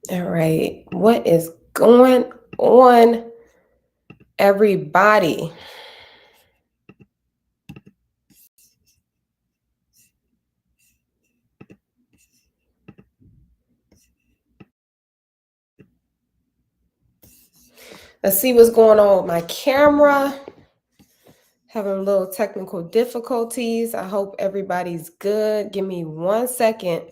All right. What is going on, everybody? Let's see what's going on with my camera. Having a little technical difficulties. I hope everybody's good. Give me 1 second.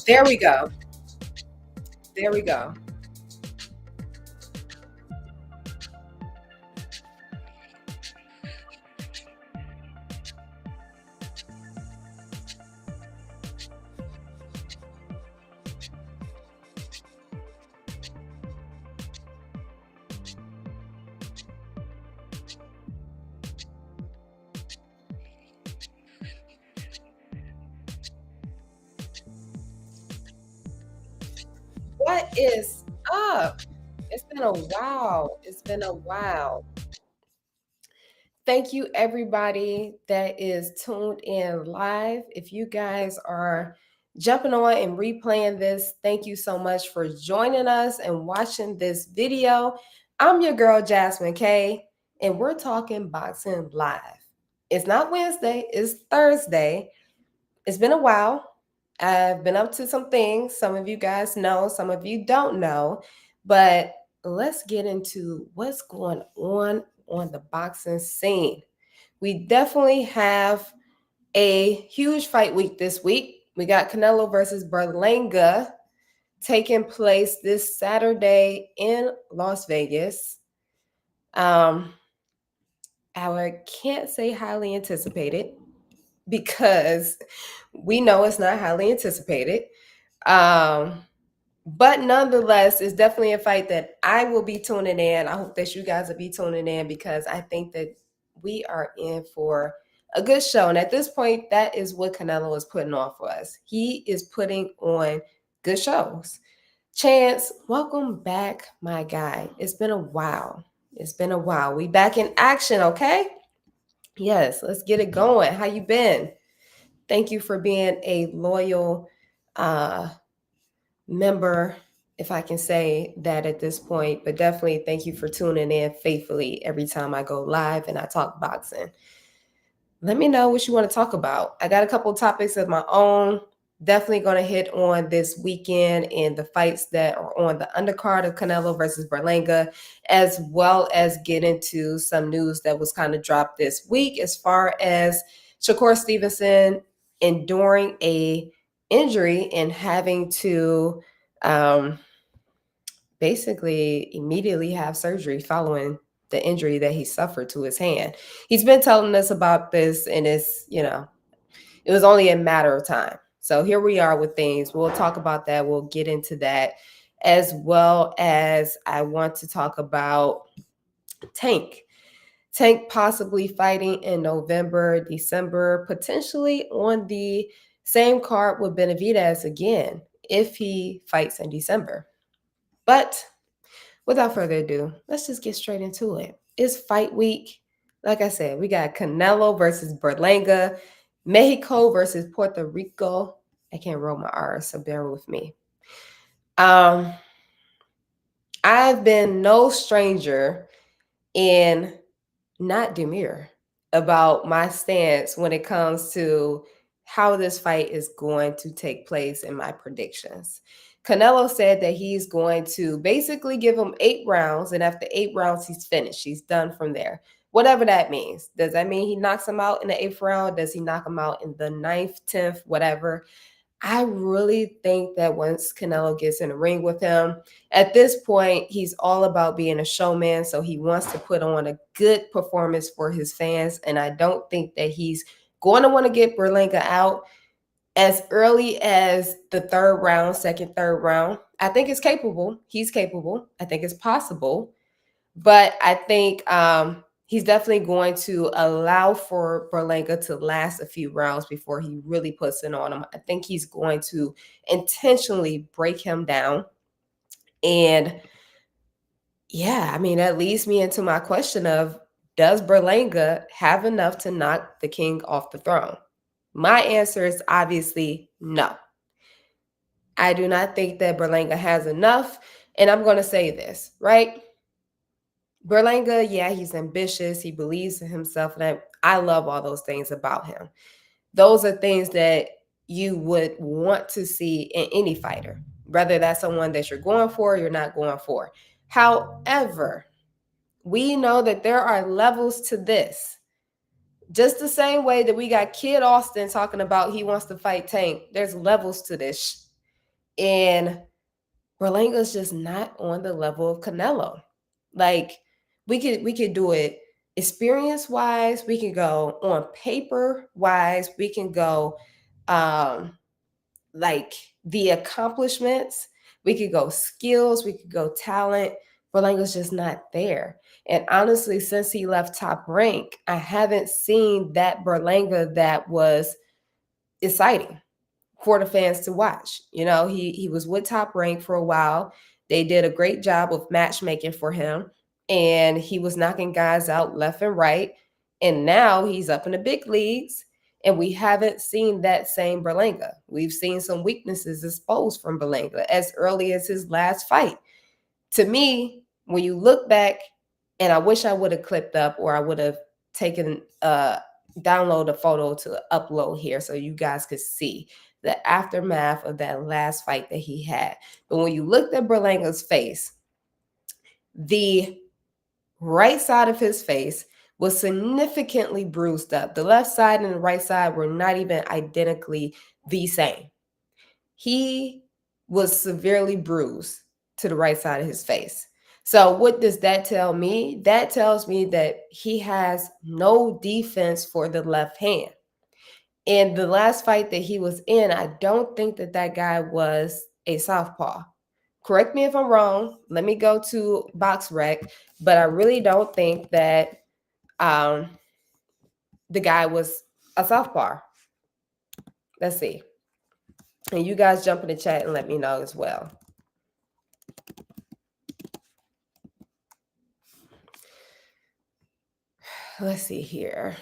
There we go. There we go. What is up? It's been a while. It's been a while. Thank you, everybody that is tuned in live. If you guys are jumping on and replaying this, thank you so much for joining us and watching this video. I'm your girl, Jasmine K, and we're talking boxing live. It's not Wednesday, it's Thursday. It's been a while. I've been up to some things. Some of you guys know, some of you don't know, but let's get into what's going on the boxing scene. We definitely have a huge fight week this week. We got Canelo versus Berlanga taking place this Saturday in Las Vegas. Um, I can't say highly anticipated because we know it's not highly anticipated. Um, but nonetheless, it's definitely a fight that I will be tuning in. I hope that you guys will be tuning in because I think that we are in for a good show. And at this point, that is what Canelo is putting on for us. He is putting on good shows. Chance, welcome back, my guy. It's been a while. It's been a while. We back in action, okay? Yes, let's get it going. How you been? Thank you for being a loyal uh member, if I can say that at this point, but definitely thank you for tuning in faithfully every time I go live and I talk boxing. Let me know what you want to talk about. I got a couple of topics of my own. Definitely going to hit on this weekend and the fights that are on the undercard of Canelo versus Berlanga, as well as get into some news that was kind of dropped this week as far as Shakur Stevenson enduring a injury and having to um, basically immediately have surgery following the injury that he suffered to his hand. He's been telling us about this, and it was only a matter of time. So here we are with things. We'll talk about that. We'll get into that, as well as I want to talk about Tank. Tank possibly fighting in November, December, potentially on the same card with Benavidez again if he fights in December. But without further ado, let's just get straight into it. It's fight week. Like I said, we got Canelo versus Berlanga, Mexico versus Puerto Rico. I can't roll my R's, so bear with me. Um, I've been no stranger in not demure about my stance when it comes to how this fight is going to take place in my predictions. Canelo said that he's going to basically give him 8 rounds, and after 8 rounds, he's finished. He's done from there. Whatever that means. Does that mean he knocks him out in the 8th round? Does he knock him out in the 9th, 10th, whatever? I really think that once Canelo gets in the ring with him, at this point, he's all about being a showman. So he wants to put on a good performance for his fans. And I don't think that he's going to want to get Berlanga out as early as the 3rd round, second, 3rd round. I think it's capable. He's capable. I think it's possible. But I think he's definitely going to allow for Berlanga to last a few rounds before he really puts it on him. I think he's going to intentionally break him down. And yeah, I mean, that leads me into my question of, does Berlanga have enough to knock the king off the throne? My answer is obviously no. I do not think that Berlanga has enough. And I'm going to say this, right? Berlanga, yeah, he's ambitious. He believes in himself. And I love all those things about him. Those are things that you would want to see in any fighter, whether that's someone that you're going for or you're not going for. However, we know that there are levels to this. Just the same way that we got Kid Austin talking about he wants to fight Tank, there's levels to this. And Berlanga's just not on the level of Canelo. Like, we could do it experience wise, we can go on paper wise, we can go like the accomplishments, we could go skills, we could go talent. Berlanga's just not there. And honestly, since he left Top Rank, I haven't seen that Berlanga that was exciting for the fans to watch. You know, he was with Top Rank for a while. They did a great job of matchmaking for him, and he was knocking guys out left and right. And now he's up in the big leagues, and we haven't seen that same Berlanga. We've seen some weaknesses exposed from Berlanga as early as his last fight. To me, when you look back, and I wish I would have clipped up, or I would have taken download a photo to upload here so you guys could see the aftermath of that last fight that he had. But when you looked at Berlanga's face, the right side of his face was significantly bruised up. The left side and the right side were not even identically the same. He was severely bruised to the right side of his face. So what does that tell me? That tells me that he has no defense for the left hand. In the last fight that he was in, I don't think that that guy was a southpaw. Correct me if I'm wrong. Let me go to BoxRec, but I really don't think that the guy was a southpaw. Let's see. And you guys jump in the chat and let me know as well. Let's see here.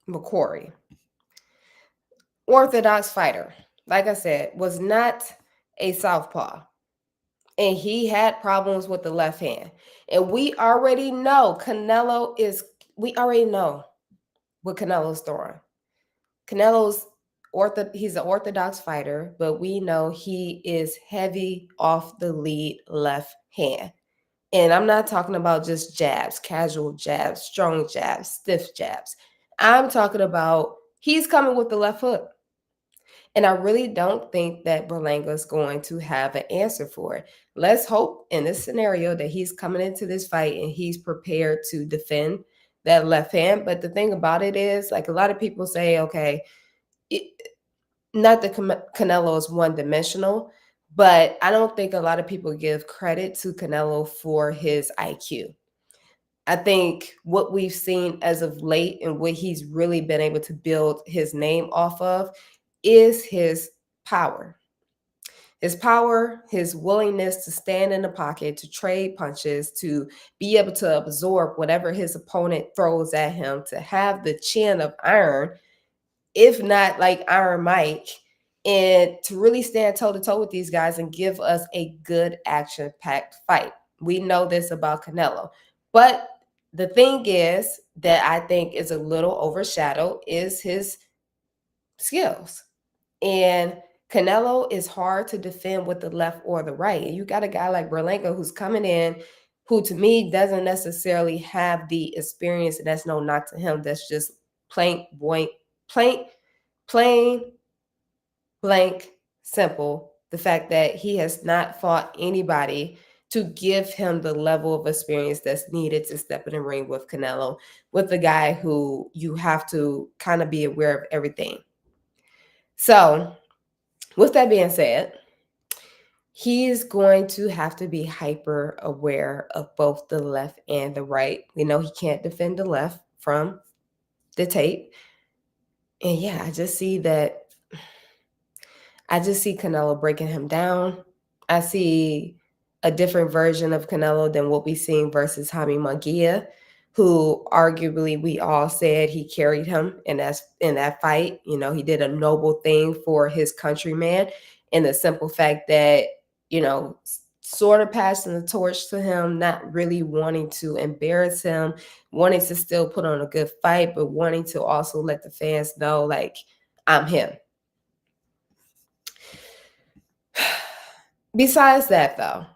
McQuarrie, orthodox fighter, like I said, was not a southpaw. And he had problems with the left hand. And we already know we already know what Canelo's throwing. He's an orthodox fighter, but we know he is heavy off the lead left hand. And I'm not talking about just jabs, casual jabs, strong jabs, stiff jabs. I'm talking about he's coming with the left hook. And I really don't think that Berlanga is going to have an answer for it. Let's hope in this scenario that he's coming into this fight and he's prepared to defend that left hand. But the thing about it is, like, a lot of people say, okay, not that Canelo is one dimensional, but I don't think a lot of people give credit to Canelo for his IQ. I think what we've seen as of late and what he's really been able to build his name off of is his power. His power, his willingness to stand in the pocket, to trade punches, to be able to absorb whatever his opponent throws at him, to have the chin of iron, if not like Iron Mike, and to really stand toe to toe with these guys and give us a good action packed fight. We know this about Canelo. But the thing is that I think is a little overshadowed is his skills. And Canelo is hard to defend with the left or the right. And you got a guy like Berlanga who's coming in, who to me doesn't necessarily have the experience, and that's no knock to him. That's just plain blank, plain blank simple. The fact that he has not fought anybody to give him the level of experience that's needed to step in the ring with Canelo, with a guy who you have to kind of be aware of everything. So, with that being said, he's going to have to be hyper aware of both the left and the right. We know he can't defend the left from the tape. And yeah, I just see Canelo breaking him down. I see a different version of Canelo than what we've seen versus Jaime Munguia, who arguably we all said he carried him in that fight. You know, he did a noble thing for his countryman, in the simple fact that, you know, sort of passing the torch to him, not really wanting to embarrass him, wanting to still put on a good fight, but wanting to also let the fans know, like, I'm him. Besides that, though,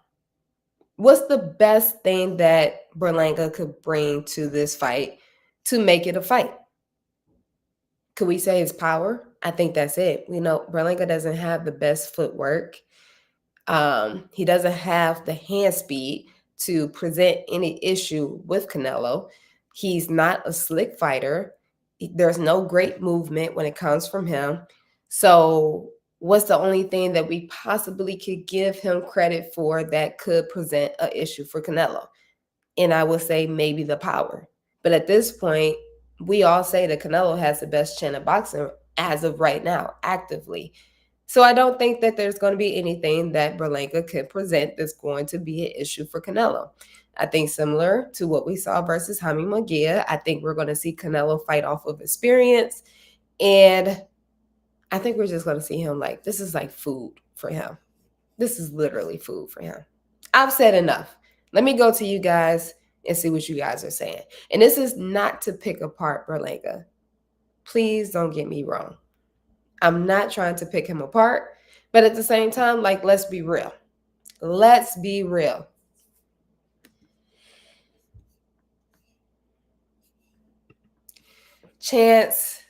what's the best thing that Berlanga could bring to this fight to make it a fight? Could we say his power? I think that's it. You know, Berlanga doesn't have the best footwork. He doesn't have the hand speed to present any issue with Canelo. He's not a slick fighter. There's no great movement when it comes from him. So, what's the only thing that we possibly could give him credit for that could present an issue for Canelo? And I would say maybe the power. But at this point, we all say that Canelo has the best chin in boxing as of right now, actively. So I don't think that there's going to be anything that Berlanga can present that's going to be an issue for Canelo. I think similar to what we saw versus Jaime Munguia, I think we're going to see Canelo fight off of experience. And I think we're just going to see him like, this is like food for him. This is literally food for him. I've said enough. Let me go to you guys and see what you guys are saying. And this is not to pick apart Berlanga. Please don't get me wrong. I'm not trying to pick him apart, but at the same time, like, let's be real. Let's be real. Chance,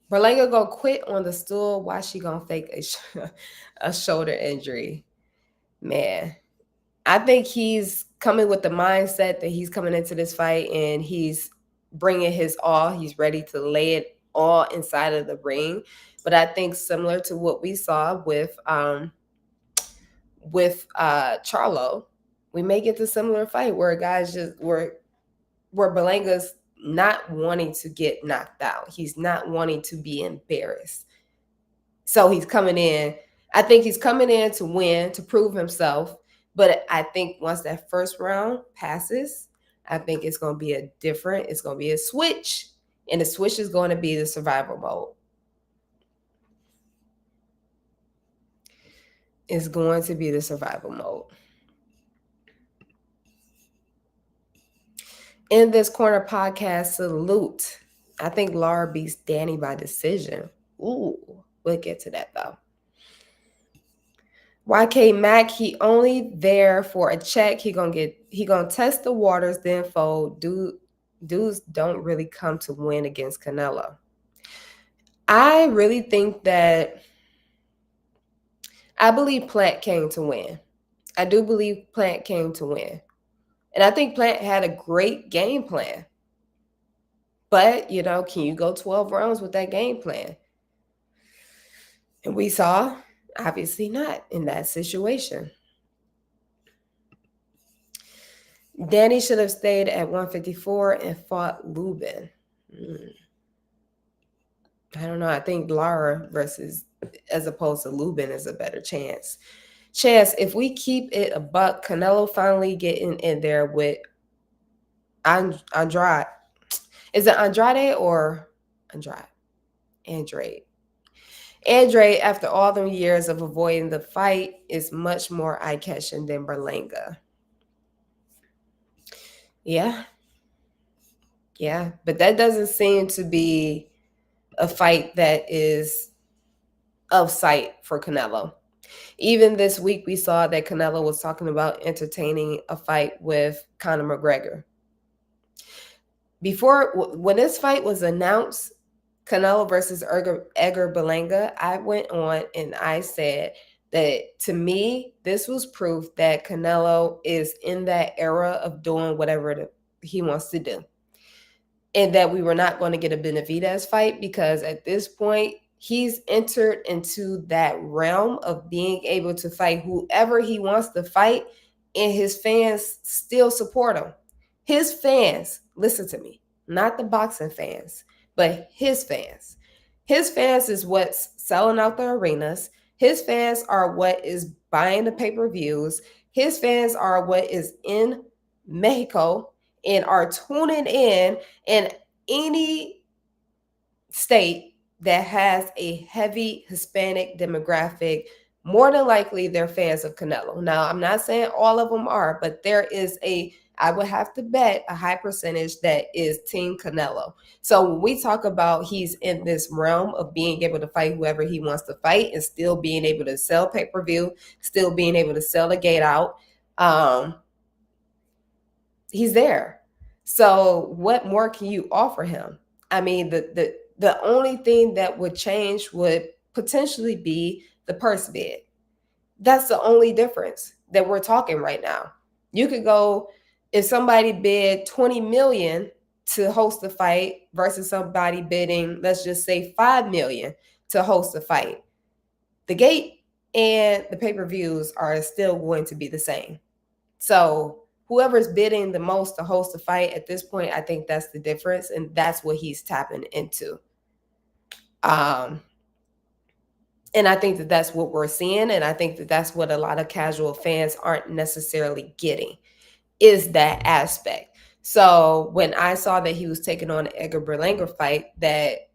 Berlanga gonna quit on the stool. Why she gonna fake a shoulder injury? Man, I think he's coming with the mindset that he's coming into this fight and he's bringing his all. He's ready to lay it all inside of the ring. But I think similar to what we saw with Charlo, we may get the similar fight where guys just where Berlanga's not wanting to get knocked out. He's not wanting to be embarrassed. So he's coming in. I think he's coming in to win, to prove himself. But I think once that first round passes, I think it's going to be it's going to be a switch. And the switch is going to be the survival mode. It's going to be the survival mode. In this corner podcast, salute. I think Lara beats Danny by decision. Ooh, we'll get to that though. YK Mac, he only there for a check. He gonna test the waters, then fold. Dudes don't really come to win against Canelo. I really think that I believe Plant came to win. I do believe Plant came to win. And I think Plant had a great game plan. But, you know, can you go 12 rounds with that game plan? And we saw, obviously not in that situation. Danny should have stayed at 154 and fought Lubin. I don't know. I think Lara versus, as opposed to Lubin, is a better chance. Chance, if we keep it a buck, Canelo finally getting in there with Andrade. Is it Andrade or Andrade? Andre, after all them years of avoiding the fight, is much more eye-catching than Berlanga. Yeah, yeah. But that doesn't seem to be a fight that is of sight for Canelo. Even this week, we saw that Canelo was talking about entertaining a fight with Conor McGregor. When this fight was announced, Canelo versus Edgar Berlanga, I went on and I said that to me, this was proof that Canelo is in that era of doing whatever he wants to do, and that we were not going to get a Benavidez fight because at this point, he's entered into that realm of being able to fight whoever he wants to fight, and his fans still support him. His fans, listen to me, not the boxing fans, but his fans. His fans is what's selling out the arenas. His fans are what is buying the pay-per-views. His fans are what is in Mexico and are tuning in any state that has a heavy Hispanic demographic. More than likely, they're fans of Canelo. Now, I'm not saying all of them are, but there is I would have to bet a high percentage that is Team Canelo. So when we talk about he's in this realm of being able to fight whoever he wants to fight and still being able to sell pay-per-view, still being able to sell a gate out, he's there. So what more can you offer him? I mean, the only thing that would change would potentially be the purse bid. That's the only difference that we're talking right now. You could go, if somebody bid 20 million to host the fight versus somebody bidding, let's just say 5 million to host the fight, the gate and the pay-per-views are still going to be the same. So whoever's bidding the most to host a fight at this point, I think that's the difference, and that's what he's tapping into. And I think that that's what we're seeing, and I think that that's what a lot of casual fans aren't necessarily getting, is that aspect. So when I saw that he was taking on an Edgar Berlanga fight that,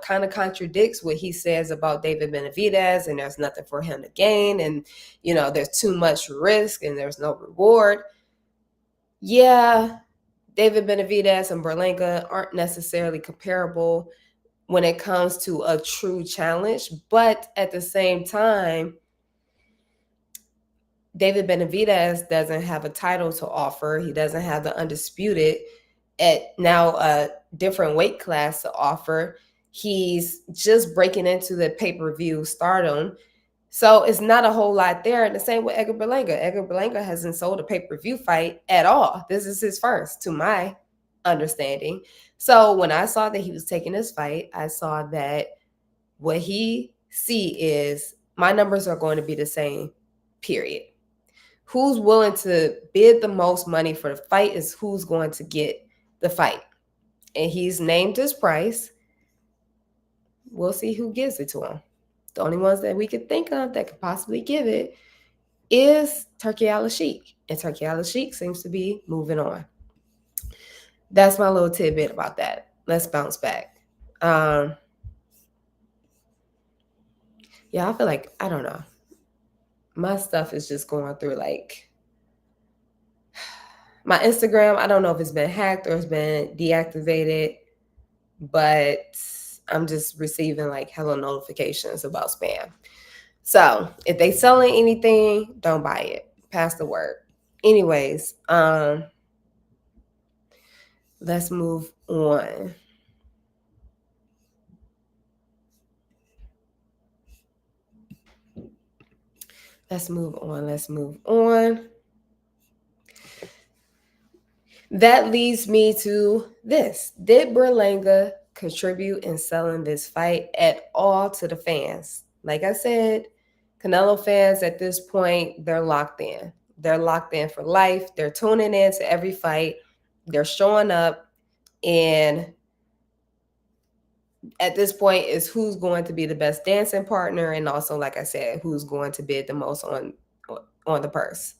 kind of contradicts what he says about David Benavidez, and there's nothing for him to gain, and, there's too much risk and there's no reward. Yeah, David Benavidez and Berlanga aren't necessarily comparable when it comes to a true challenge, but at the same time, David Benavidez doesn't have a title to offer. He doesn't have the undisputed at now a different weight class to offer. He's just breaking into the pay-per-view stardom. So it's not a whole lot there. And the same with Edgar Berlanga. Edgar Berlanga hasn't sold a pay-per-view fight at all. This is his first, to my understanding. So when I saw that he was taking this fight, I saw that what he see is my numbers are going to be the same, period. Who's willing to bid the most money for the fight is who's going to get the fight. And he's named his price. We'll see who gives it to him. The only ones that we could think of that could possibly give it is Turki Al-Sheikh. And Turki Al-Sheikh seems to be moving on. That's my little tidbit about that. Let's bounce back. Yeah, I feel like, I don't know. My stuff is just going through my Instagram. I don't know if it's been hacked or it's been deactivated, but I'm just receiving hella notifications about spam. So if they selling anything, don't buy it. Pass the word. Anyways, let's move on. Let's move on. That leads me to this. Did Berlanga contribute in selling this fight at all to the fans? Like I said, Canelo fans at this point, they're locked in. They're locked in for life. They're tuning in to every fight. They're showing up. And at this point is who's going to be the best dancing partner, and also, like I said, who's going to bid the most on the purse.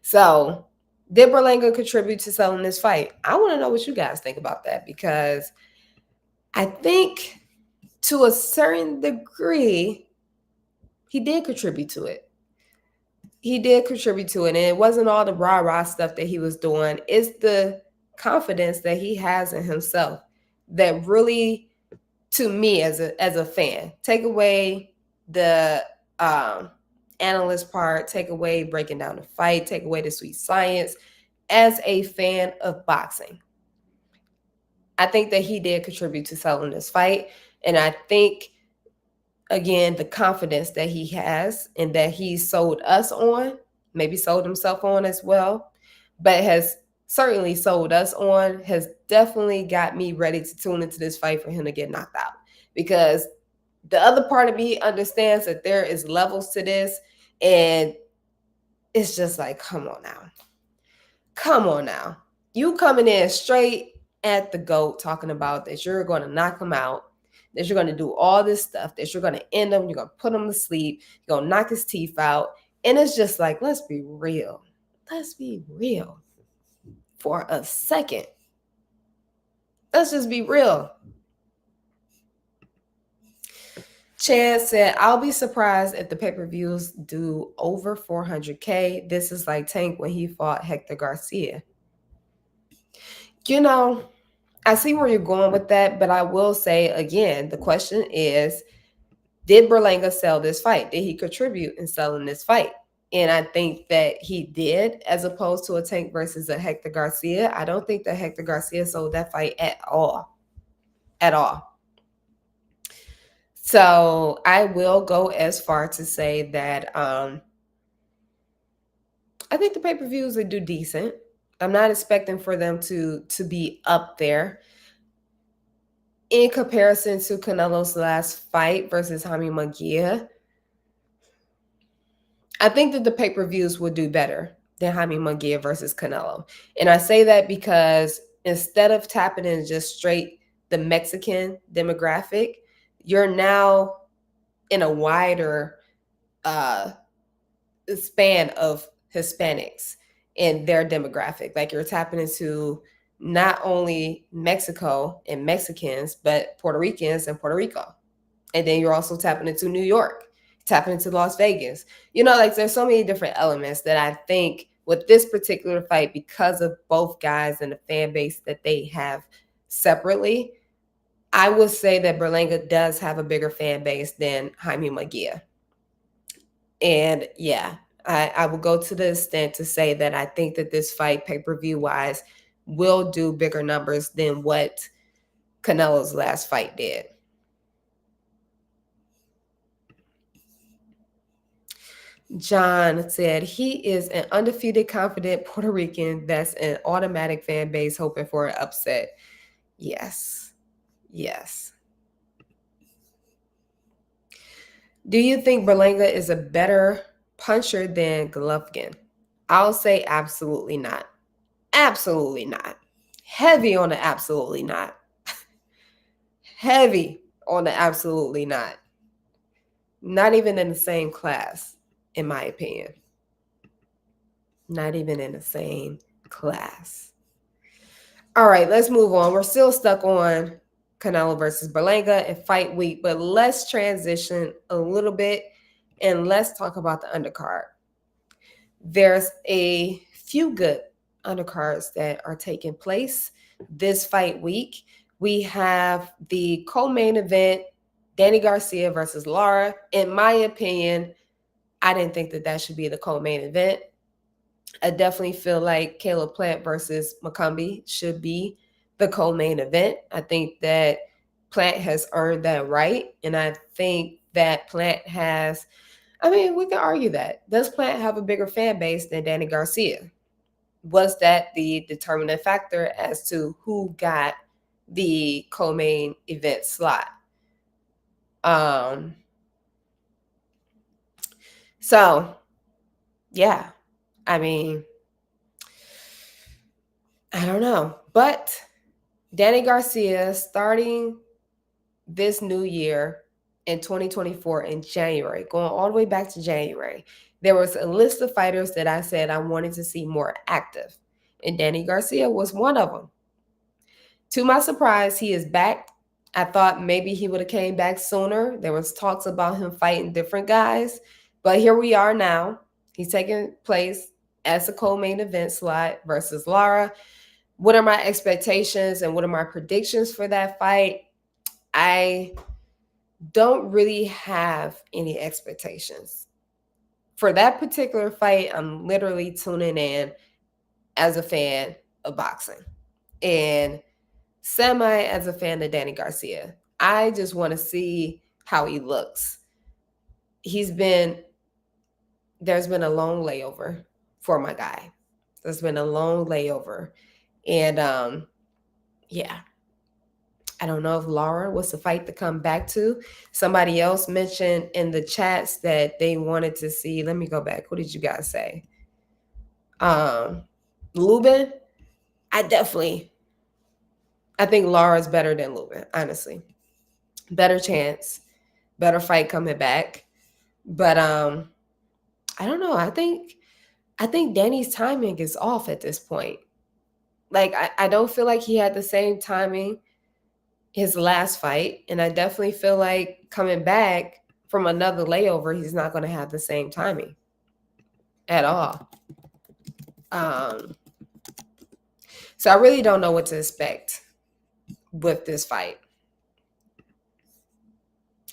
So did Berlanga contribute to selling this fight? I want to know what you guys think about that, because I think to a certain degree, He did contribute to it. He did contribute to it. And it wasn't all the rah-rah stuff that he was doing. It's the confidence that he has in himself that really, to me as a fan, take away the analyst part, take away breaking down the fight, take away the sweet science. As a fan of boxing, I think that he did contribute to selling this fight. And I think, again, the confidence that he has and that he sold us on, maybe sold himself on as well, but has certainly sold us on, has definitely got me ready to tune into this fight for him to get knocked out. Because the other part of me understands that there is levels to this, and it's just like, come on now. Come on now. You coming in straight at the GOAT talking about that you're going to knock him out, that you're going to do all this stuff, that you're going to end him, you're going to put him to sleep, you're going to knock his teeth out. And it's just like, let's be real. Let's be real for a second. Let's just be real. Chance said, I'll be surprised if the pay-per-views do over 400K. This is like Tank when he fought Hector Garcia. You know, I see where you're going with that, but I will say again, the question is, did Berlanga sell this fight? Did he contribute in selling this fight? And I think that he did, as opposed to a Tank versus a Hector Garcia. I don't think that Hector Garcia sold that fight at all. At all. So I will go as far to say that I think the pay-per-views would do decent. I'm not expecting for them to be up there. In comparison to Canelo's last fight versus Jaime Munguia, I think that the pay-per-views would do better than Jaime Munguia versus Canelo. And I say that because instead of tapping in just straight the Mexican demographic, you're now in a wider span of Hispanics in their demographic. Like, you're tapping into not only Mexico and Mexicans, but Puerto Ricans and Puerto Rico. And then you're also tapping into New York, tapping into Las Vegas. You know, like, there's so many different elements that I think with this particular fight, because of both guys and the fan base that they have separately, I would say that Berlanga does have a bigger fan base than Jaime Munguia. And yeah, I will go to the extent to say that I think that this fight, pay-per-view wise, will do bigger numbers than what Canelo's last fight did. John said he is an undefeated, confident Puerto Rican that's an automatic fan base hoping for an upset. Yes. Yes. Do you think Berlanga is a better puncher than Golovkin? I'll say absolutely not. Absolutely not. Heavy on the absolutely not. Heavy on the absolutely not. Not even in the same class, in my opinion. Not even in the same class. All right, let's move on. We're still stuck on Canelo versus Berlanga and fight week, but let's transition a little bit and let's talk about the undercard. There's a few good undercards that are taking place this fight week. We have the co-main event, Danny Garcia versus Lara. In my opinion, I didn't think that that should be the co-main event. I definitely feel like Caleb Plant versus Macombi should be the co-main event. I think that Plant has earned that right. And I think that Plant has, I mean, we can argue that. Does Plant have a bigger fan base than Danny Garcia? Was that the determinant factor as to who got the co-main event slot? So, yeah, I mean, I don't know. But Danny Garcia, starting this new year in 2024 in January, going all the way back to January, there was a list of fighters that I said I wanted to see more active. And Danny Garcia was one of them. To my surprise, he is back I thought maybe he would have came back sooner. There was talks about him fighting different guys, but here we are now. He's taking place as a co-main event slot versus Lara. What are my expectations and what are my predictions for that fight? I don't really have any expectations. For that particular fight, I'm literally tuning in as a fan of boxing and semi as a fan of Danny Garcia. I just want to see how he looks. There's been a long layover for my guy. There's been a long layover. And yeah, I don't know if Laura was the fight to come back to. Somebody else mentioned in the chats that they wanted to see. Let me go back. What did you guys say? Lubin. I think Laura's better than Lubin, honestly. Better chance, better fight coming back. But I don't know. I think Danny's timing is off at this point. Like I don't feel like he had the same timing his last fight. And I definitely feel like coming back from another layover, he's not going to have the same timing at all. So I really don't know what to expect with this fight.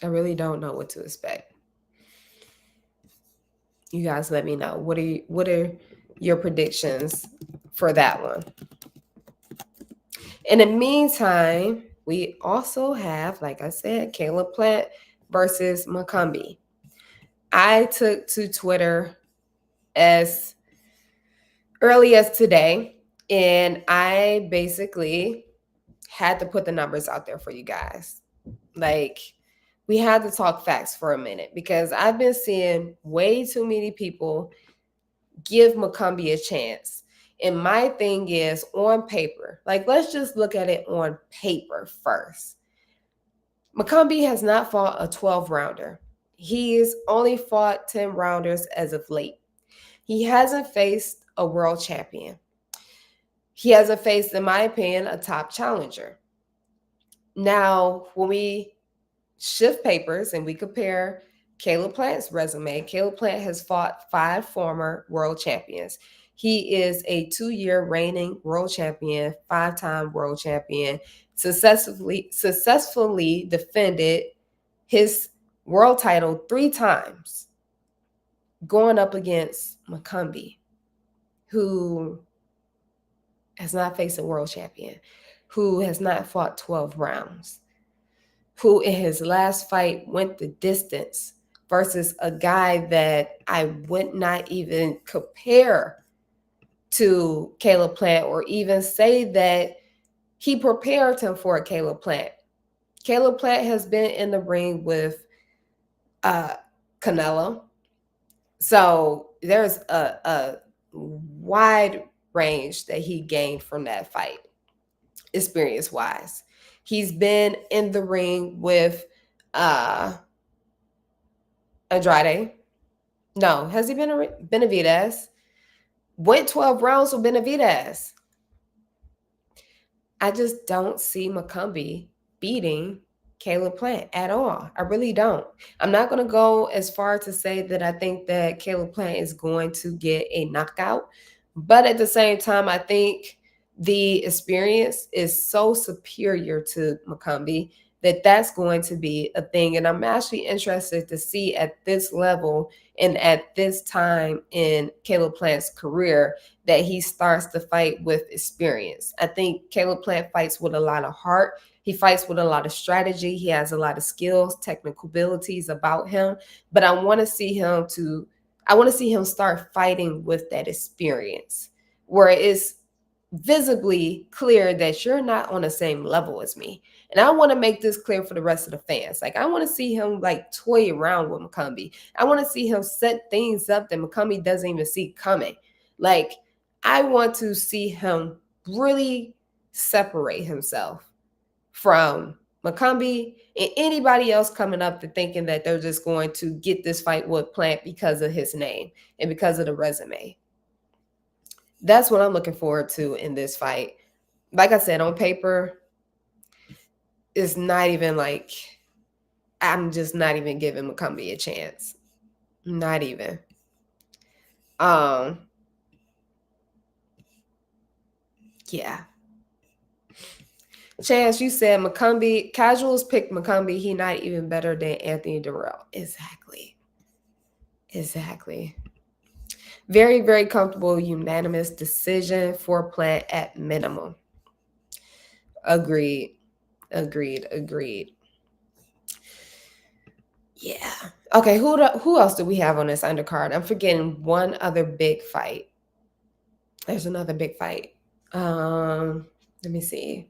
I really don't know what to expect. You guys let me know. What are your predictions for that one? In the meantime, we also have, like I said, Caleb Plant versus Macombi. I took to Twitter as early as today, and I basically had to put the numbers out there for you guys. Like, we had to talk facts for a minute because I've been seeing way too many people give Macombi a chance. And my thing is on paper, like, let's just look at it on paper first. Macombi has not fought a 12 rounder. He's only fought 10 rounders as of late. He hasn't faced a world champion. He hasn't faced, in my opinion, a top challenger. Now, when we shift papers and we compare Caleb Plant's resume, Caleb Plant has fought 5 former world champions. He is a 2-year reigning world champion, 5-time world champion, successfully defended his world title 3 times, going up against Macombi, who has not faced a world champion, who has not fought 12 rounds, who in his last fight went the distance versus a guy that I would not even compare to Caleb Plant or even say that he prepared him for a Caleb Plant. Caleb Plant has been in the ring with Canelo. So there's a wide range that he gained from that fight, experience-wise. He's been in the ring with Andrade. No, has he been Benavidez? Went 12 rounds with Benavidez. I just don't see Macombi beating Caleb Plant at all. I really don't. I'm not going to go as far to say that I think that Caleb Plant is going to get a knockout. But at the same time, I think the experience is so superior to Macombi that that's going to be a thing. And I'm actually interested to see at this level and at this time in Caleb Plant's career that he starts to fight with experience. I think Caleb Plant fights with a lot of heart. He fights with a lot of strategy. He has a lot of skills, technical abilities about him. But I want to see him start fighting with that experience where it's visibly clear that you're not on the same level as me. And I want to make this clear for the rest of the fans. Like, I want to see him like toy around with Macombi. I want to see him set things up that Macombi doesn't even see coming. Like, I want to see him really separate himself from Macombi and anybody else coming up to thinking that they're just going to get this fight with Plant because of his name and because of the resume. That's what I'm looking forward to in this fight. Like I said, on paper, it's not even like, I'm just not even giving McCombie a chance. Not even. Yeah. Chance, you said McCombie, casuals pick McCombie. He not even better than Anthony Durrell. Exactly. Exactly. Very, very comfortable, unanimous decision for Plant at minimum. Agreed. Agreed. Agreed. Yeah. Okay. Who else do we have on this undercard? I'm forgetting one other big fight. There's another big fight. Let me see.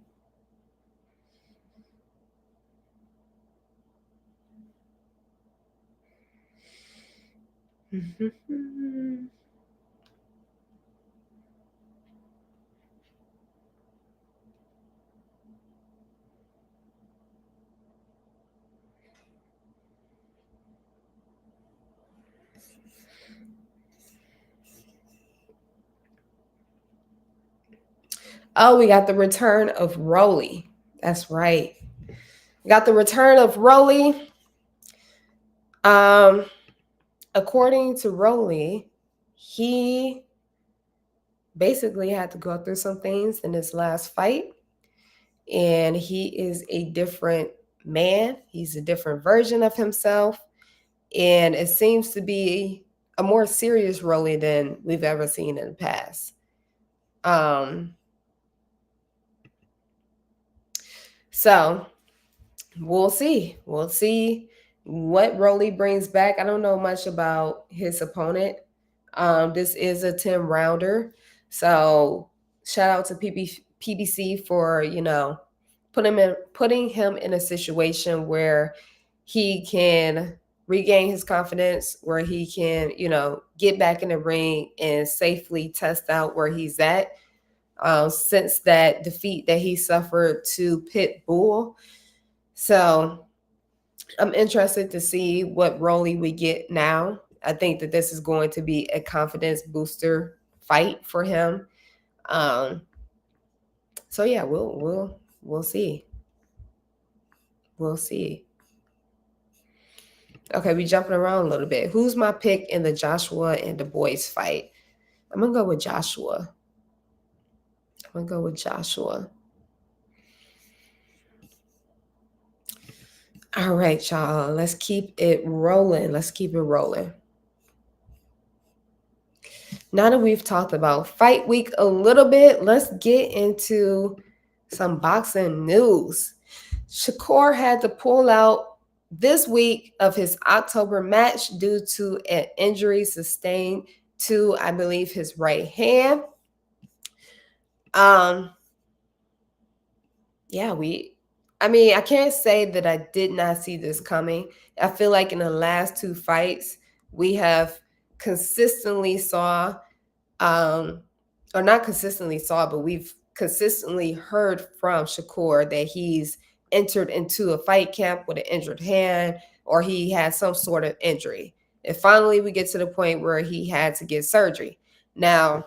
Oh, we got the return of Rolly. That's right. We got the return of Rolly. According to Rolly, he basically had to go through some things in his last fight, and he is a different man. He's a different version of himself, and it seems to be a more serious Rolly than we've ever seen in the past. So we'll see. We'll see what Rolly brings back. I don't know much about his opponent. This is a 10 rounder. So shout out to PBC for, putting him in a situation where he can regain his confidence, where he can, get back in the ring and safely test out where he's at. Since that defeat that he suffered to Pit Bull. So I'm interested to see what Rolly we get now. I think that this is going to be a confidence booster fight for him. Um, so yeah, we'll see. We'll see. Okay, we jumping around a little bit. Who's my pick in the Joshua and the boys fight? I'm gonna go with Joshua. All right, y'all. Let's keep it rolling. Now that we've talked about fight week a little bit, let's get into some boxing news. Shakur had to pull out this week of his October match due to an injury sustained to, I believe, his right hand. I can't say that I did not see this coming. I feel like in the last two fights, we have consistently saw, or not consistently saw, but we've consistently heard from Shakur that he's entered into a fight camp with an injured hand, or he had some sort of injury. And finally, we get to the point where he had to get surgery. Now,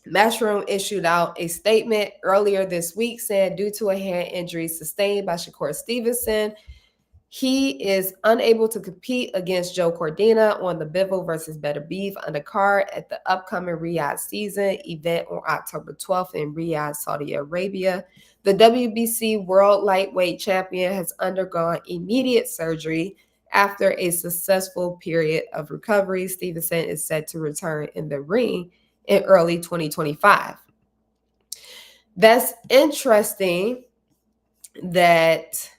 Matchroom issued out a statement earlier this week saying due to a hand injury sustained by Shakur Stevenson, he is unable to compete against Joe Cordina on the Bivol versus Better Beef undercard at the upcoming Riyadh season event on October 12th in Riyadh, Saudi Arabia. The WBC World Lightweight Champion has undergone immediate surgery after a successful period of recovery. Stevenson is set to return in the ring in early 2025. That's interesting that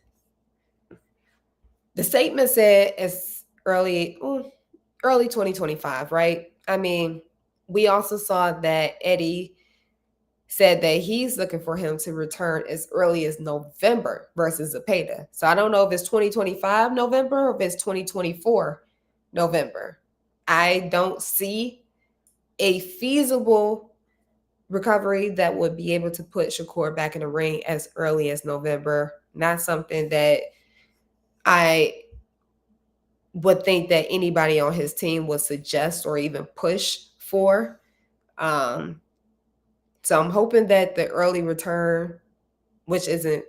the statement said it's early 2025, right? I mean, we also saw that Eddie said that he's looking for him to return as early as November versus Zepeda. So I don't know if it's 2025 November or if it's 2024 November. I don't see a feasible recovery that would be able to put Shakur back in the ring as early as November. Not something that I would think that anybody on his team would suggest or even push for. So I'm hoping that the early return, which isn't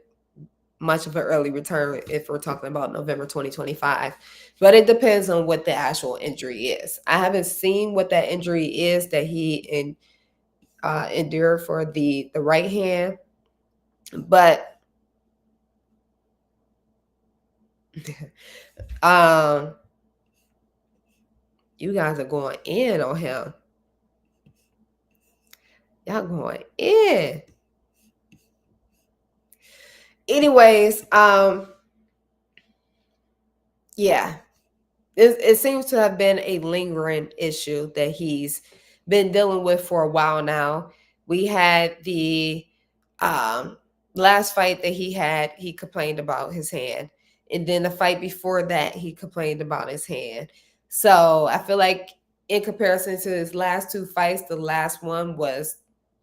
much of an early return if we're talking about November 2025. But it depends on what the actual injury is. I haven't seen what that injury is that he endured for the right hand, but um, you guys are going in on him. Y'all going in. Anyways, yeah, it seems to have been a lingering issue that he's been dealing with for a while now. We had the um, last fight that he complained about his hand. And then the fight before that, he complained about his hand. So I feel like in comparison to his last two fights, the last one was,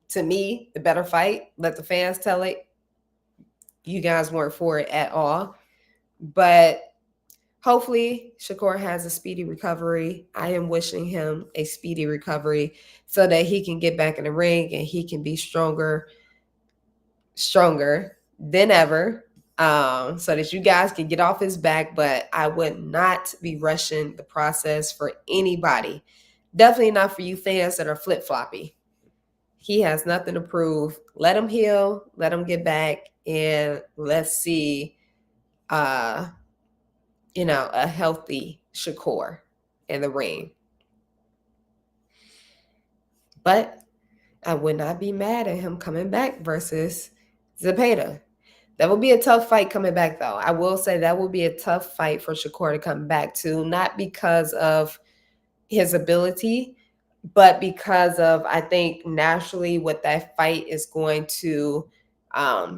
to me, the better fight. Let the fans tell it. You guys weren't for it at all. But hopefully, Shakur has a speedy recovery. I am wishing him a speedy recovery so that he can get back in the ring and he can be stronger than ever, so that you guys can get off his back. But I would not be rushing the process for anybody. Definitely not for you fans that are flip-floppy. He has nothing to prove. Let him heal. Let him get back. And let's see, a healthy Shakur in the ring. But I would not be mad at him coming back versus Zepeda. That will be a tough fight coming back, though. I will say that will be a tough fight for Shakur to come back to, not because of his ability, but because of, I think, naturally what that fight is going to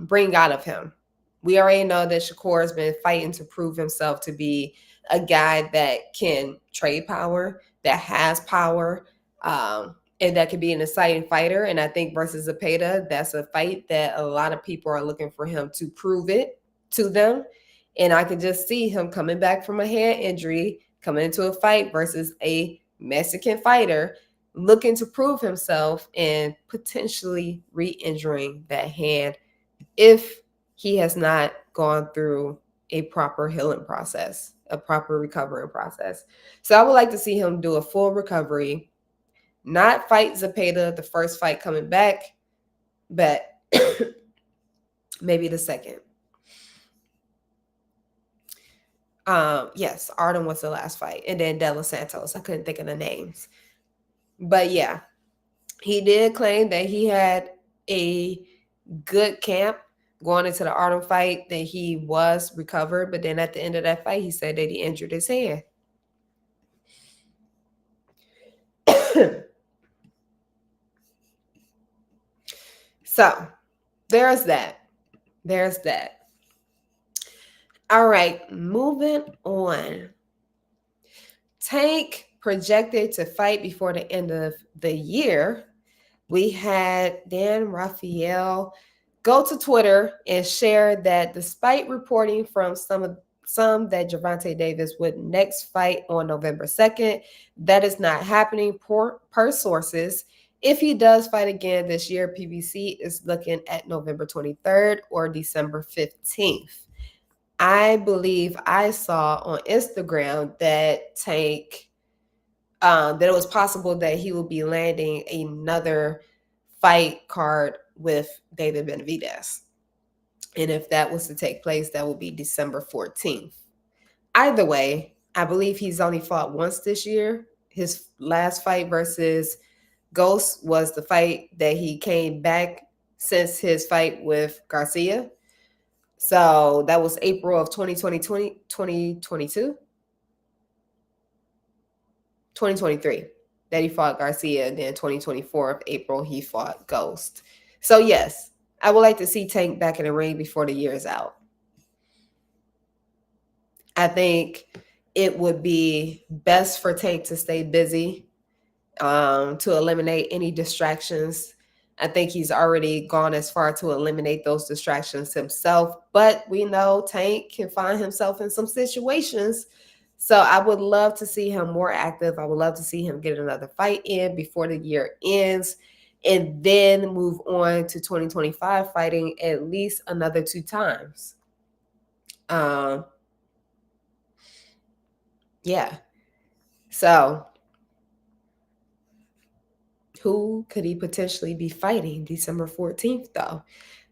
bring out of him. We already know that Shakur has been fighting to prove himself to be a guy that can trade power, that has power, and that could be an exciting fighter. And I think versus Zepeda, that's a fight that a lot of people are looking for him to prove it to them. And I can just see him coming back from a hand injury, coming into a fight versus a Mexican fighter, looking to prove himself and potentially re-injuring that hand if he has not gone through a proper healing process, a proper recovering process. So I would like to see him do a full recovery, not fight Zepeda the first fight coming back, but maybe the second. Yes, Artem was the last fight, and then De Los Santos. I couldn't think of the names. But yeah, he did claim that he had a good camp going into the Artem fight, that he was recovered, but then at the end of that fight, he said that he injured his hand. So there's that. All right, moving on. Tank projected to fight before the end of the year. We had Dan Rafael go to Twitter and share that despite reporting from some that Gervonta Davis would next fight on November 2nd, that is not happening per sources. If he does fight again this year, PBC is looking at November 23rd or December 15th. I believe I saw on Instagram that Tank, that it was possible that he will be landing another fight card with David Benavidez. And if that was to take place, that would be December 14th. Either way, I believe he's only fought once this year. His last fight versus Ghost was the fight that he came back since his fight with Garcia. So that was April of 2022, 2023 that he fought Garcia, and then 2024 of April he fought Ghost. So yes, I would like to see Tank back in the ring before the year is out. I think it would be best for Tank to stay busy, to eliminate any distractions. I think he's already gone as far to eliminate those distractions himself, but we know Tank can find himself in some situations. So I would love to see him more active. I would love to see him get another fight in before the year ends, and then move on to 2025 fighting at least another 2 times. Um, yeah. So who could he potentially be fighting December 14th, though?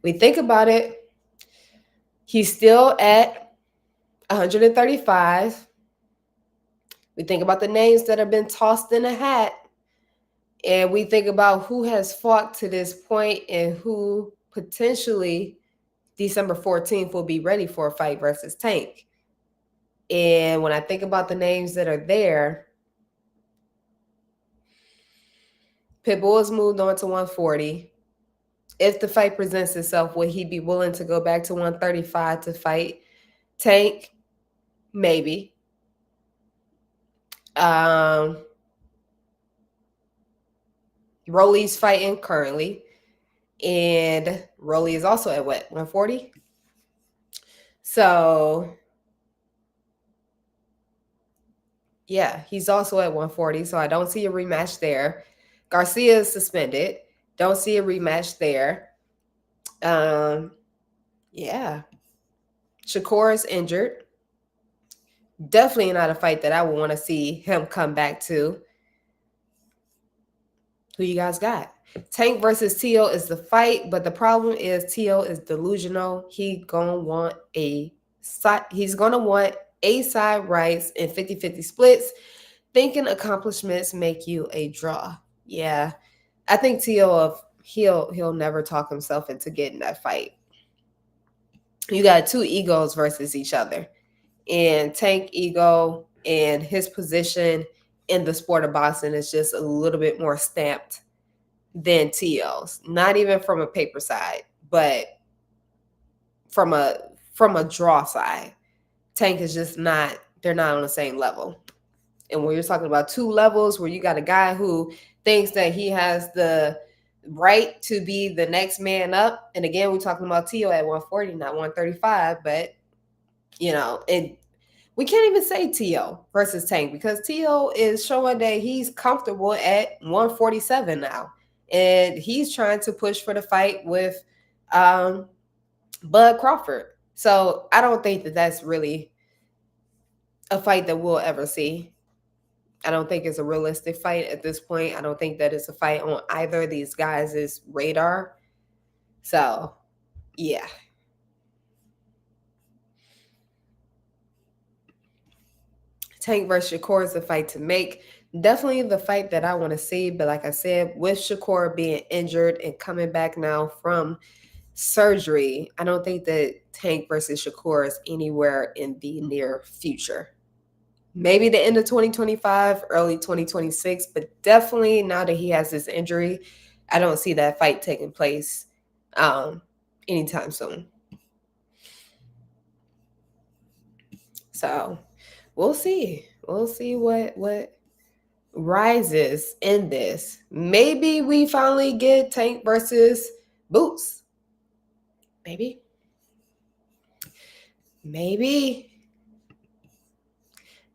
We think about it, he's still at 135. We think about the names that have been tossed in a hat, and we think about who has fought to this point and who potentially December 14th will be ready for a fight versus Tank. And when I think about the names that are there, Pitbull has moved on to 140. If the fight presents itself, would he be willing to go back to 135 to fight Tank? Maybe. Rolly's fighting currently, and Rolly is also at what, 140? So yeah, he's also at 140. So I don't see a rematch there. Garcia is suspended. Don't see a rematch there. Yeah. Shakur is injured. Definitely not a fight that I would want to see him come back to. Who you guys got? Tank versus T.O. is the fight, but the problem is T.O. is delusional. He's gonna want a side rights and 50-50 splits, thinking accomplishments make you a draw. Yeah. I think T.O. he'll never talk himself into getting that fight. You got two egos versus each other. And Tank ego and his position in the sport of boxing is just a little bit more stamped than T.O.'s. Not even from a paper side, but from a draw side. Tank is just not, they're not on the same level. And when you're talking about two levels where you got a guy who thinks that he has the right to be the next man up, and again, we're talking about T.O. at 140, not 135, but and we can't even say T.O. versus Tank because T.O. is showing that he's comfortable at 147 now. And he's trying to push for the fight with Bud Crawford. So I don't think that that's really a fight that we'll ever see. I don't think it's a realistic fight at this point. I don't think that it's a fight on either of these guys' radar. So, yeah. Tank versus Shakur is the fight to make. Definitely the fight that I want to see. But like I said, with Shakur being injured and coming back now from surgery, I don't think that Tank versus Shakur is anywhere in the near future. Maybe the end of 2025, early 2026, but definitely now that he has this injury, I don't see that fight taking place anytime soon. So we'll see. We'll see what rises in this. Maybe we finally get Tank versus Boots. Maybe.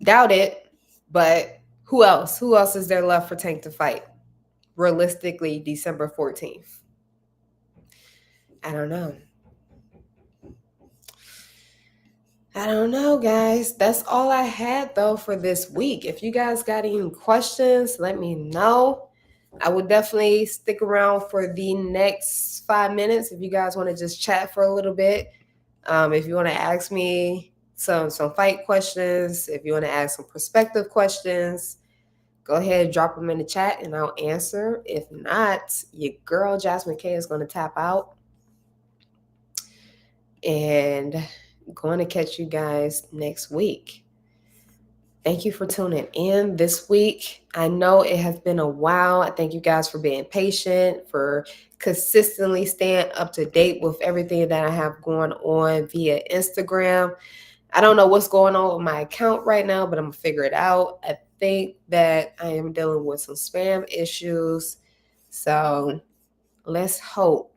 Doubt it. But who else? Who else is there left for Tank to fight? Realistically, December 14th. I don't know. I don't know, guys. That's all I had, though, for this week. If you guys got any questions, let me know. I would definitely stick around for the next 5 minutes if you guys want to just chat for a little bit. If you want to ask me some fight questions, if you want to ask some perspective questions, go ahead, drop them in the chat and I'll answer. If not, your girl Jasmine K is going to tap out. And going to catch you guys next week. Thank you for tuning in this week. I know it has been a while. I thank you guys for being patient, for consistently staying up to date with everything that I have going on via Instagram. I don't know what's going on with my account right now, but I'm going to figure it out. I think that I am dealing with some spam issues. So let's hope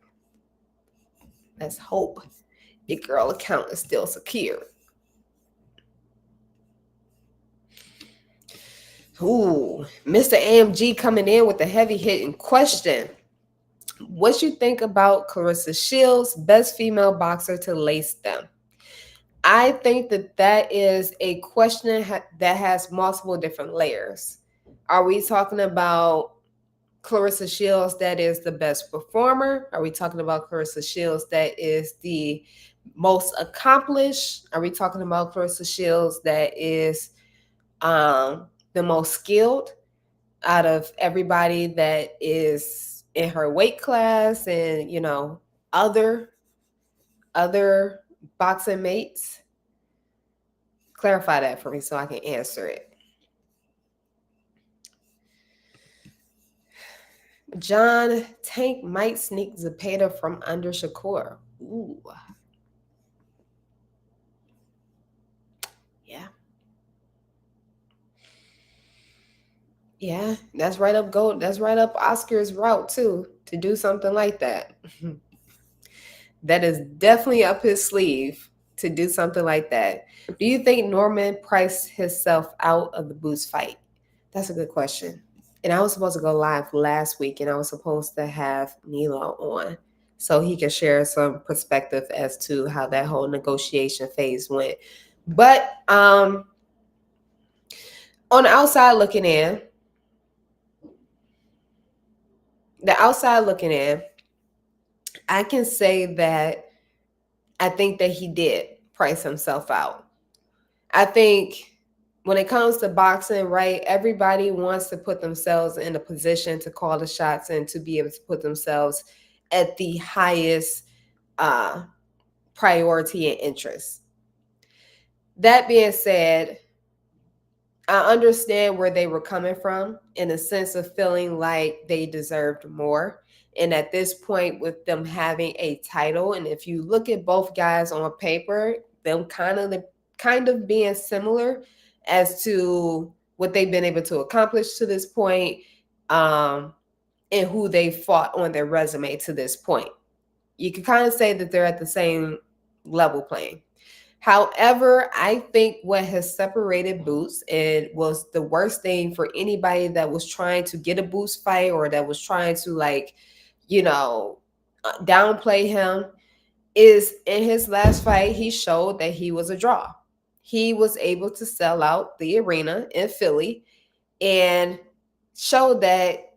your girl account is still secure. Ooh, Mr. AMG coming in with a heavy hitting question. What you think about Clarissa Shields, best female boxer to lace them? I think that that is a question that has multiple different layers. Are we talking about Clarissa Shields that is the best performer? Are we talking about Clarissa Shields that is the most accomplished? Are we talking about Clarissa Shields that is the most skilled out of everybody that is in her weight class and other other boxing mates? Clarify that for me so I can answer it. John Tank might sneak Zepeda from under Shakur. Ooh. Yeah. Yeah, that's right up gold. That's right up Oscar's route too, to do something like that. That is definitely up his sleeve to do something like that. Do you think Norman priced himself out of the Boots fight? That's a good question. And I was supposed to go live last week, and I was supposed to have Nilo on so he could share some perspective as to how that whole negotiation phase went. But on the outside looking in, I can say that I think that he did price himself out. I think when it comes to boxing, right, everybody wants to put themselves in a position to call the shots and to be able to put themselves at the highest priority and interest. That being said, I understand where they were coming from in a sense of feeling like they deserved more. And at this point, with them having a title, and if you look at both guys on paper, them kind of being similar as to what they've been able to accomplish to this point, and who they fought on their resume to this point. You can kind of say that they're at the same level playing. However, I think what has separated Boots, and was the worst thing for anybody that was trying to get a Boots fight or that was trying to downplay him, is in his last fight, he showed that he was a draw. He was able to sell out the arena in Philly and show that,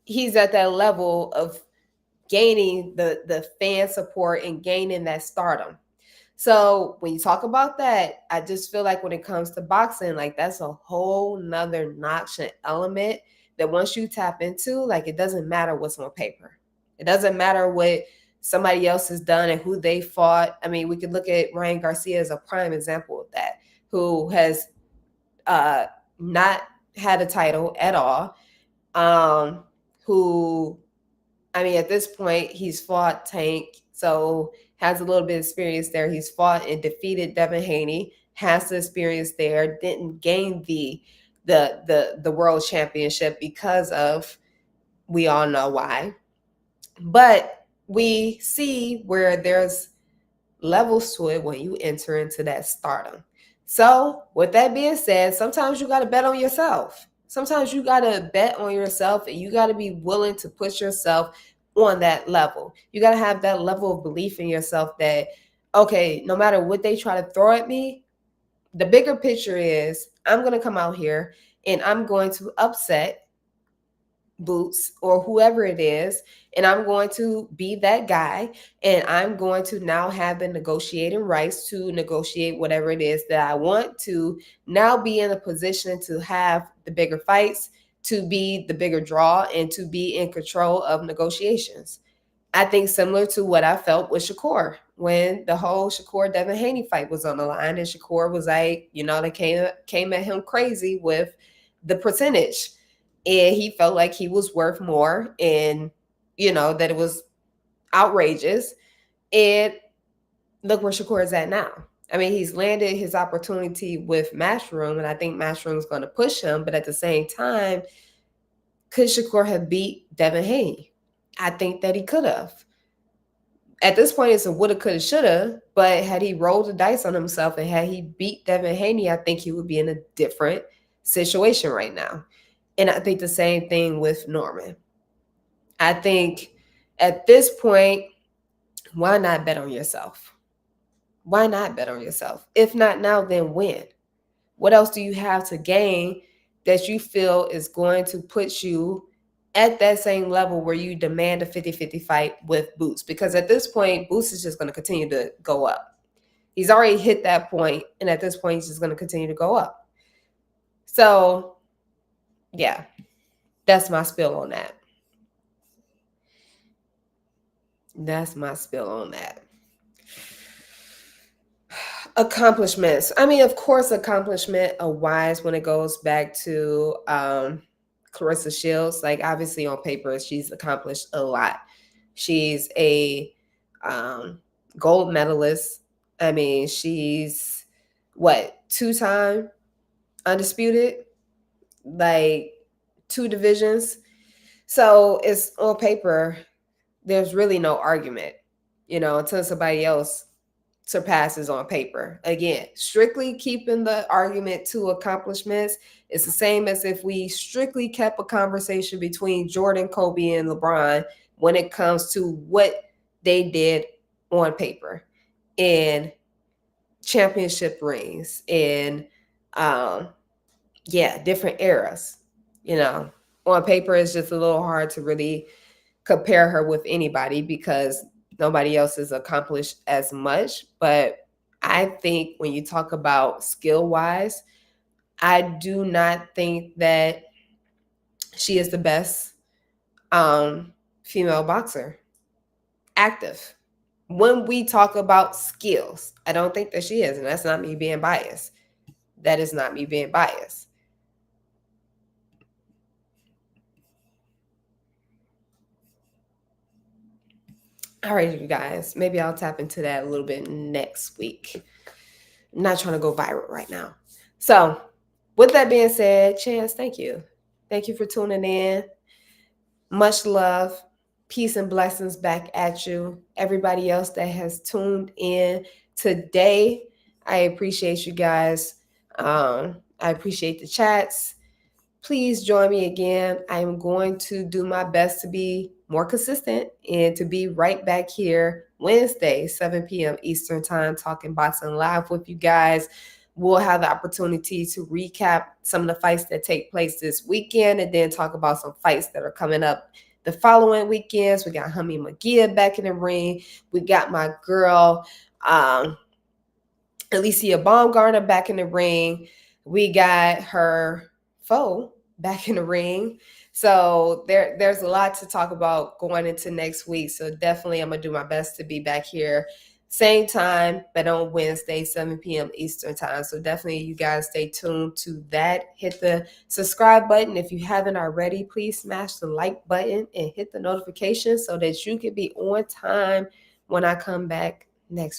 he's at that level of gaining the fan support and gaining that stardom. So when you talk about that, I just feel like when it comes to boxing, like that's a whole nother notch and element that once you tap into, like it doesn't matter what's on paper. It doesn't matter what somebody else has done and who they fought. I mean, we could look at Ryan Garcia as a prime example of that, who has not had a title at all. Who, I mean, at this point, he's fought Tank, so has a little bit of experience there. He's fought and defeated Devin Haney, has the experience there. Didn't gain the world championship because of, we all know why. But we see where there's levels to it when you enter into that stardom. So, with that being said, sometimes you got to bet on yourself. Sometimes you got to bet on yourself and you got to be willing to put yourself on that level. You got to have that level of belief in yourself that, okay, no matter what they try to throw at me, the bigger picture is I'm going to come out here and I'm going to upset Boots or whoever it is, and I'm going to be that guy, and I'm going to now have the negotiating rights to negotiate whatever it is that I want to now be in a position to have the bigger fights, to be the bigger draw, and to be in control of negotiations. I think similar to what I felt with Shakur when the whole Shakur Devin Haney fight was on the line, and Shakur was like, they came at him crazy with the percentage, and he felt like he was worth more, and that it was outrageous. And look where Shakur is at now. I mean, he's landed his opportunity with Matchroom, and I think Matchroom is going to push him. But at the same time, could Shakur have beat Devin Haney? I think that he could have. At this point, it's a woulda, coulda, shoulda. But had he rolled the dice on himself and had he beat Devin Haney, I think he would be in a different situation right now. And I think the same thing with Norman. I think at this point, why not bet on yourself? Why not bet on yourself? If not now, then when? What else do you have to gain that you feel is going to put you at that same level where you demand a 50-50 fight with Boots? Because at this point, Boots is just going to continue to go up. He's already hit that point, and at this point, he's just going to continue to go up. So, yeah, that's my spill on that. That's my spill on that. Accomplishments. I mean, of course, accomplishment are wise when it goes back to Clarissa Shields. Like, obviously, on paper, she's accomplished a lot. She's a gold medalist. I mean, she's what, 2-time undisputed, like 2 divisions. So it's on paper, there's really no argument, until somebody else surpasses on paper. Again, strictly keeping the argument to accomplishments is the same as if we strictly kept a conversation between Jordan, Kobe, and LeBron when it comes to what they did on paper in championship rings and different eras. On paper, it's just a little hard to really compare her with anybody because nobody else has accomplished as much. But I think when you talk about skill wise, I do not think that she is the best female boxer active. When we talk about skills, I don't think that she is, and that's not me being biased. That is not me being biased. All right, you guys, maybe I'll tap into that a little bit next week. I'm not trying to go viral right now. So, with that being said, Chance, thank you. Thank you for tuning in. Much love. Peace and blessings back at you. Everybody else that has tuned in today, I appreciate you guys. I appreciate the chats. Please join me again. I am going to do my best to be more consistent and to be right back here Wednesday, 7 p.m. Eastern Time, talking boxing live with you guys. We'll have the opportunity to recap some of the fights that take place this weekend and then talk about some fights that are coming up the following weekends. We got Hummy McGee back in the ring. We got my girl, Alicia Baumgartner back in the ring. We got her foe back in the ring. So there's a lot to talk about going into next week. So definitely I'm going to do my best to be back here same time, but on Wednesday, 7 p.m. Eastern Time. So definitely you guys stay tuned to that. Hit the subscribe button. If you haven't already, please smash the like button and hit the notification so that you can be on time when I come back next